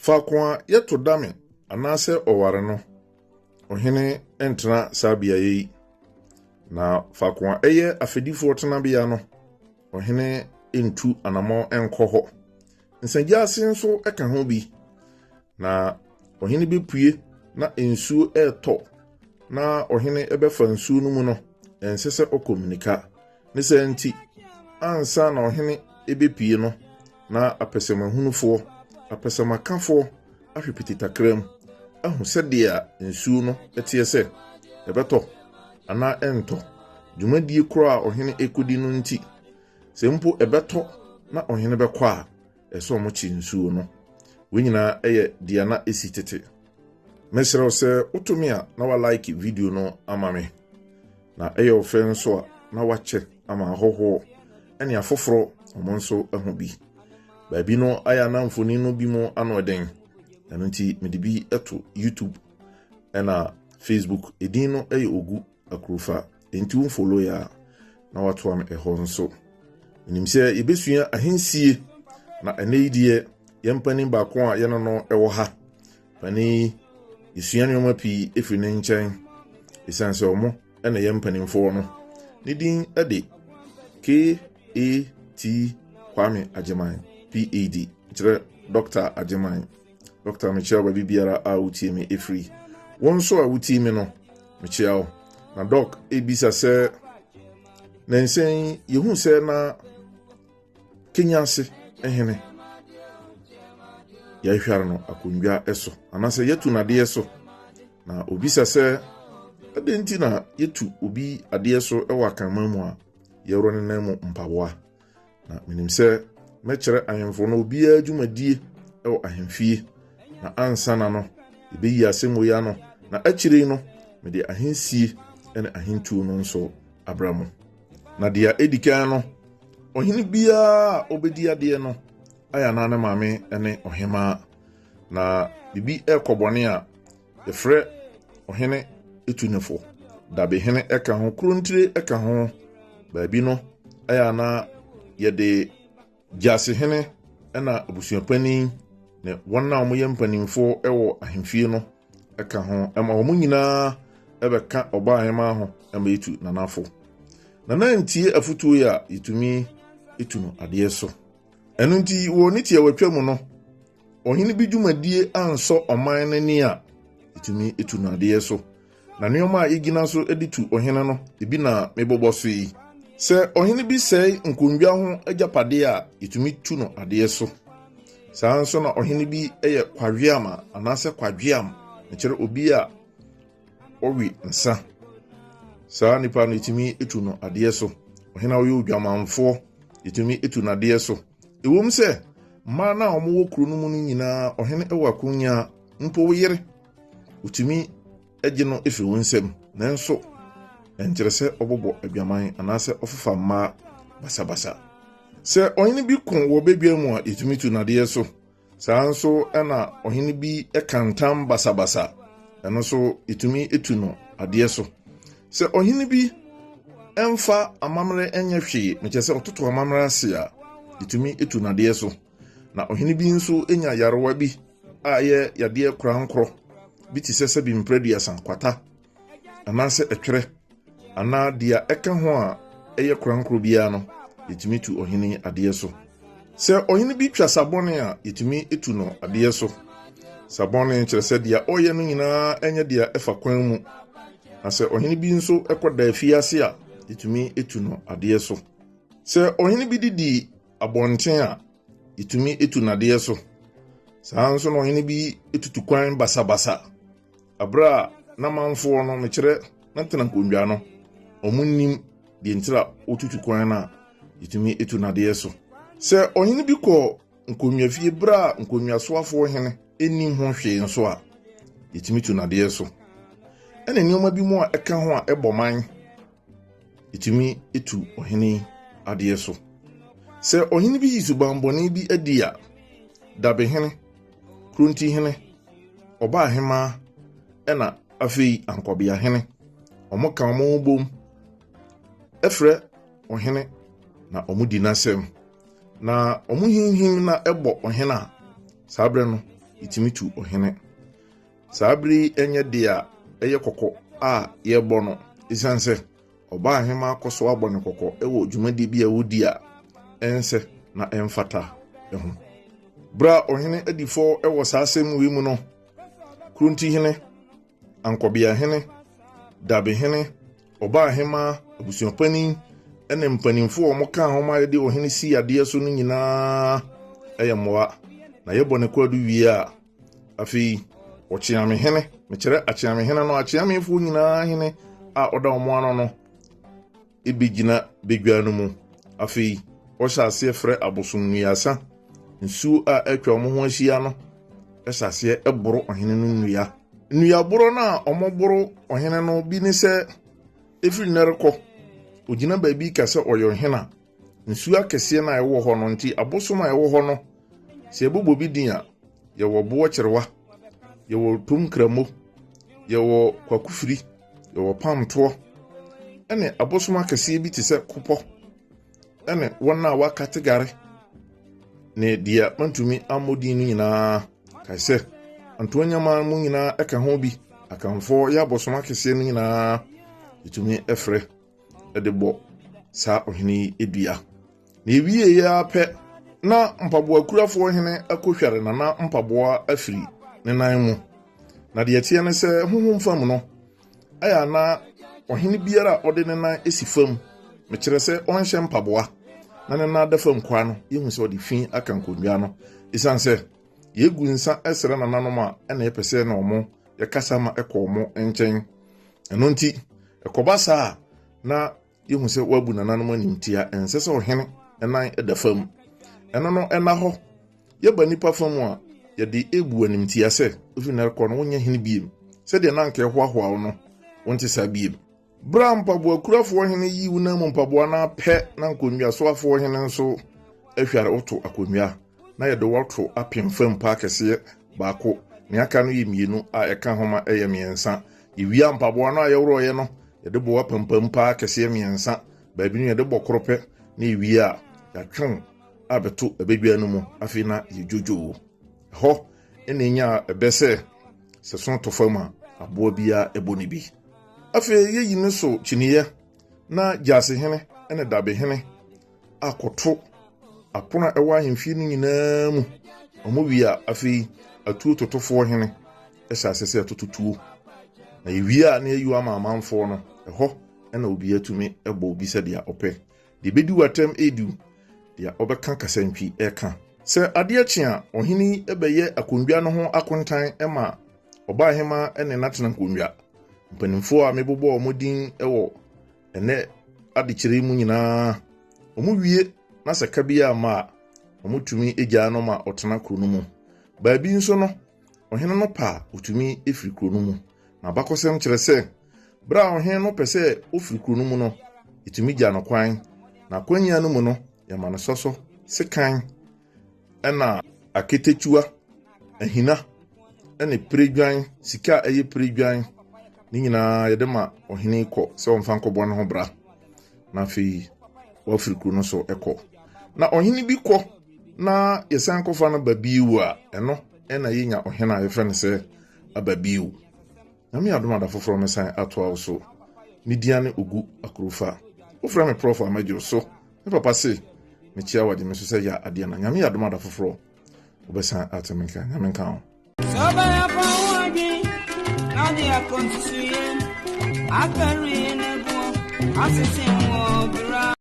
Fakwa yeto dame anase oware no ohene entra sabia yi na fakwa eye afedifo tenabia no ohene entu anamo enko ho nsagya asenso eka ho bi na ohene bepue na ensuo eto na ohene ebefa nsuo no mu no ensese okomunika ne senti ansa na ohene ebepue no na apesemahunufo apesemakafo ahwepititakram ahu sedia nsuo no etie se ebeto ana ento dwumadie kura ohene ekodi no nti sempo ebeto na ohene bekwa eso mochi nsuo no wenyina eye dia na esitete mesero se utumia na wa like video no amame na eye ofenso a na wache ama hoho ene afoforo omonso ahu bi baabi no aya na mfoni no bi mo anoden eno nti medibi eto YouTube ena Facebook edin no eye ogu akrufa enti un follow ya na watu am eho nso nimse ebesua ahensie na eneidie yempani ba ko a yeno no ewo ha pani isua nyoma pi efine nchen esanse omo ena yempani mfo no nidin ade KAT Kwame Agyemang PAD tire Dr. Agyemang Dr. Michelle baby biara a utimi efri wonso a utimi no Michelle na doc ebisa se nensen yehu se na kenyase ehene ya hware no akondwa eso anase yetu na de eso na obisa se adenti na yetu obi ade eso ewa kanmamu a yero ne namu mpaboa na minim se mekere ahemfo no obi adwumadie ewo ahemfie na ansana no ebeyi asemo ya no na akire no mede ahensie ene ahentu no nso abramo na dia edikan no ohene bia obedi ade no aya na maame ene ohema na bibi ekobone a efre ohene etunefo da be hene eka ho krontire eka ho baabi no aya na yede jase hene ena abusuapani ne wonna omoye mpanimfo ewo ahemfie no eka ho ema omo nyina ebeka oba ahema ho ema etu nanafo na nantie afutuo ya itumi etuno ade so eno nti wo nitie watwam no ohene bi dwumadie anso oman nani a itumi etuno ade so na neoma igina so editu ohene no ebi na meboboso yi se ohene bi sei nkondwa ho agapade a itumi tuno ade so sanso na ohene bi eye kwawiama anase kwadwiam nekere obi a owi nsa sa nipa no itumi etuno ade so ohena oyo odwamanfo itumi etuno ade so ewom se ma na omo kru no mu nyina ohene ewa akunya mpo yere utumi eje no efi wonsem nanso enkyerese obobo adwaman anase ofafa ma basabasa se ohene bi kun wo bebia mu a itumi tuno ade so sanso ena ohene bi ekantam basabasa eno so itumi etuno ade so se ohene bi emfa amamre enye hwe mechese ototo amamre ase a itumi etuno ade so na ohene bi nso enya yarewa bi aye yade krankro bi ti sese bi mpredi asankwata anase etwere ana dia eka ho a eye krankro bia no itumi tu ohene ade so se ohene bi twa sabone a itumi etuno ade so sabone kyerese dia oye no nyina enye dia efa kwan mu ase ohene bi nso ekoda afiase a itumi etuno ade so se ohene bi didi abonten a itumi etuno ade so sanso no ohene bi etutu kwan basabasa abra na manfo no mekere na tena nkondwa no omunnim de ntira otutu kwan na itumi etuno ade so se ohene bi ko nkonnwa fie bra nkonnwa soafo ohene enim ho hwe nso a itumi tuno ade so ene nioma bi mu a eka ho a eboman itumi etu ohene ade so se ohene bi yisubambone bi adia dabe hene kronti hene oba hema ena afei ankobia hene omoka omo bom efre ohene na omudi nasem na omuhinhim na ebo ohene a sabre no itimitu ohene sabri enye dia eye kokko a ye bono isanse oba ahema akoso abone kokko ewo dwumadi bia wodi a ense na emfata eho bra ohene adifo ewo saasem wi mu no krunti hene ankobia hene dabe hene oba ahema abusuapani ene mpanimfo o moka homa yede ohene si ade so no nyina eyemwa na yebone kwadu wi a afi ochiame hene mekere achiame hene no achiame fu nyina hene a oda omo ano no ebigina begwa no mu afi ohyase frɛ abosonnuasa nsu a atwa omo ho ahia no ɛhyase ɛboro ohene no nnua boro na omoboro ohene no bi ne sɛ efiri nereko ogina baabi ka sɛ ɔyɛ ohene nsu akɛse na ɛwɔ hɔ no nti abosom a ɛwɔ hɔ no sɛ ebobo bi din a yɛwɔ bo kyerewa yɛwɔ tumkramo yɛwɔ kwakufiri yɛwɔ pamtoɔ ɛne abosom akɛse bi te sɛ kopɔ ɛne wɔn a wakategare ne dia mantumi amodin no nyinaa kae sɛ antoanyama mu nyinaa ɛka ho bi akamfo yɛ abosom akɛse no nyinaa itumi ɛfrɛ ɛde bɔ saa ohene edua na ewie ya pɛ na mpaboa kurafo hene akohware na mpaboa afiri ne nan mu na de tie ne sɛ honhom fam no aya na ohene biara ɔde ne nan esi fam mekyerɛ sɛ ɔnhyɛ mpaboa na ne nan da fam kwa no yehu sɛ ɔde fi aka nkonnwa no isan sɛ yegu nsa ɛsrɛ nananom a ɛna yɛpɛsɛ na ɔmo yɛkasa ma ɛkɔ ɔmo nkyɛn ɛno nti ɛkɔba saa na yehu sɛ wabu nananom animtia ɛnsɛ sɛ ɔhene ɛnan ɛda fam ɛno no ɛna hɔ yɛba nipa fam a yɛde ebu animtia sɛ ofi na ɛkɔ no wonyɛ hene biem sɛdeɛ na nka ɛhoahoa no wonte saa biem bra mpaboa kurafo hene yi wuna mu mpaboa na pɛ na nkonnwa so afo hene nso ahware woto akonnwa na yɛde woto apem fam pa kɛse baako ne aka no yɛ mienu a ɛka homa ɛyɛ miɛnsa yɛwia mpaboa no a yɛwrɔyɛ no yɛde bɔ wapampam pa kɛse miɛnsa baabi no yɛde bɔ koropɛ na yɛwia yɛatwon abeto abedwa no mu afi na yɛdwodwo hɔ ɛna nya ɛbɛsɛ sɛ so to fam a aboa bia ɛbɔ ne bi afi yɛyi ne so kyiniye na gyase hene ɛna dabe hene akoto apona ɛwɔ ahemfie no nyinaa mu ɔmo wi a afi atuo totofo hene ɛhyɛ asese atototuo na yewia na yeyu ama amanfo no ɛhɔ ɛna obi atumi ɛbɔ obi sɛ dia ɔpɛ de bedi watam edu dia ɔbɛka kasantwi ɛka sɛ ade akyi a ɔhene ɛbɛyɛ akonnwa no ho akontan ɛma ɔba hema ɛne natena nkonnwa mpanimfo a mebobɔ ɔmo din ɛwɔ ɛnɛ adekyerɛ mu nyinaa ɔmo wie na sɛ ka bia ma ɔmo tumi egya no ma ɔtena kuro no mu baabi nso no ɔhene no pa otumi efiri kuro no mu na bakɔsɛm kyerɛ sɛ bra ɔhene no pɛ sɛ ofiri kuro no mu no etumi gya no kwan na kwanya no mu no yɛma no sɔsɔ sekan ɛna aketetua ahina ɛne predwan sika ɛyɛ predwan ne nyinaa yɛde ma ɔhene kɔ sɛ ɔmfa nkɔbɔ no ho bra na afei wafiri kuro no so ɛkɔ na ɔhene bi kɔ na yɛsan kɔfa no babiwu a ɛno ɛna yɛnya ɔhene a yɛfrɛ no sɛ ababiwu na me adom ada foforɔ me san atoa wo so media ne ogu akorofa wofrɛ me prof amagye so me papa se mekyia wade me so sɛ yɛ adeɛ na nyame adom ada foforɔ wobɛsan atamenka nyame nka ho Sobaya pawadi adi akonsuye akari nebo asisi